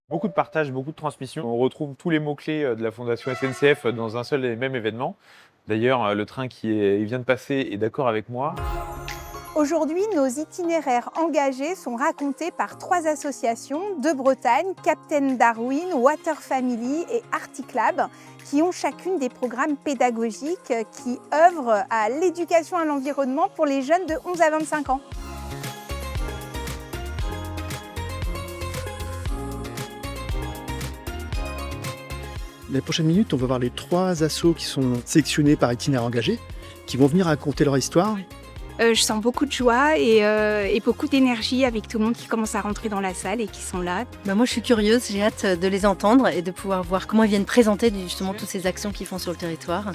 Beaucoup de partage, beaucoup de transmission. On retrouve tous les mots-clés de la Fondation SNCF dans un seul et même événement. D'ailleurs, le train il vient de passer est d'accord avec moi. Aujourd'hui, nos itinéraires engagés sont racontés par 3 associations de Bretagne, Captain Darwin, Water Family et Articlab, qui ont chacune des programmes pédagogiques qui œuvrent à l'éducation à l'environnement pour les jeunes de 11 à 25 ans. Les prochaines minutes, on va voir les 3 assos qui sont sélectionnés par itinéraire engagé, qui vont venir raconter leur histoire. Je sens beaucoup de joie et beaucoup d'énergie avec tout le monde qui commence à rentrer dans la salle et qui sont là. Moi je suis curieuse, j'ai hâte de les entendre et de pouvoir voir comment ils viennent présenter justement toutes ces actions qu'ils font sur le territoire.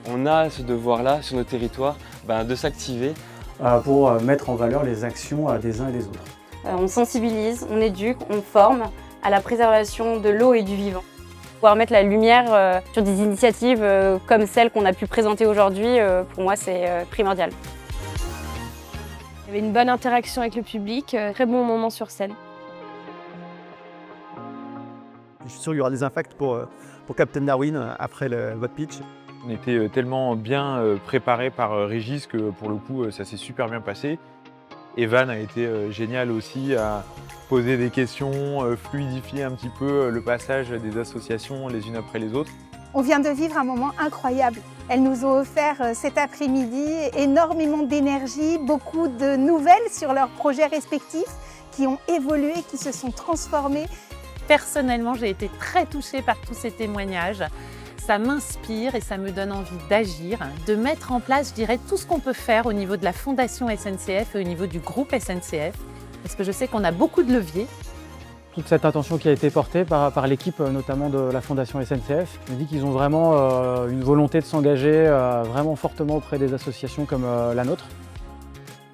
On a ce devoir-là sur nos territoires de s'activer pour mettre en valeur les actions des uns et des autres. On sensibilise, on éduque, on forme à la préservation de l'eau et du vivant. Pouvoir mettre la lumière sur des initiatives comme celles qu'on a pu présenter aujourd'hui, pour moi c'est primordial. Il y avait une bonne interaction avec le public, très bon moment sur scène. Je suis sûr qu'il y aura des impacts pour Captain Darwin après votre pitch. On était tellement bien préparés par Régis que pour le coup, ça s'est super bien passé. Evan a été génial aussi à poser des questions, fluidifier un petit peu le passage des associations les unes après les autres. On vient de vivre un moment incroyable. Elles nous ont offert cet après-midi énormément d'énergie, beaucoup de nouvelles sur leurs projets respectifs qui ont évolué, qui se sont transformés. Personnellement, j'ai été très touchée par tous ces témoignages. Ça m'inspire et ça me donne envie d'agir, de mettre en place, je dirais, tout ce qu'on peut faire au niveau de la Fondation SNCF et au niveau du groupe SNCF, parce que je sais qu'on a beaucoup de leviers. Toute cette attention qui a été portée par l'équipe, notamment de la Fondation SNCF, me dit qu'ils ont vraiment une volonté de s'engager vraiment fortement auprès des associations comme la nôtre.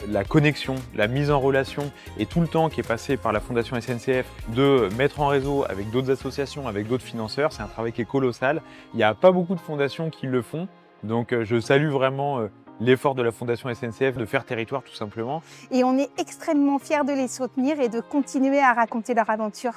La connexion, la mise en relation et tout le temps qui est passé par la Fondation SNCF de mettre en réseau avec d'autres associations, avec d'autres financeurs, c'est un travail qui est colossal. Il n'y a pas beaucoup de fondations qui le font, donc je salue vraiment l'effort de la Fondation SNCF de faire territoire tout simplement. Et on est extrêmement fiers de les soutenir et de continuer à raconter leur aventure.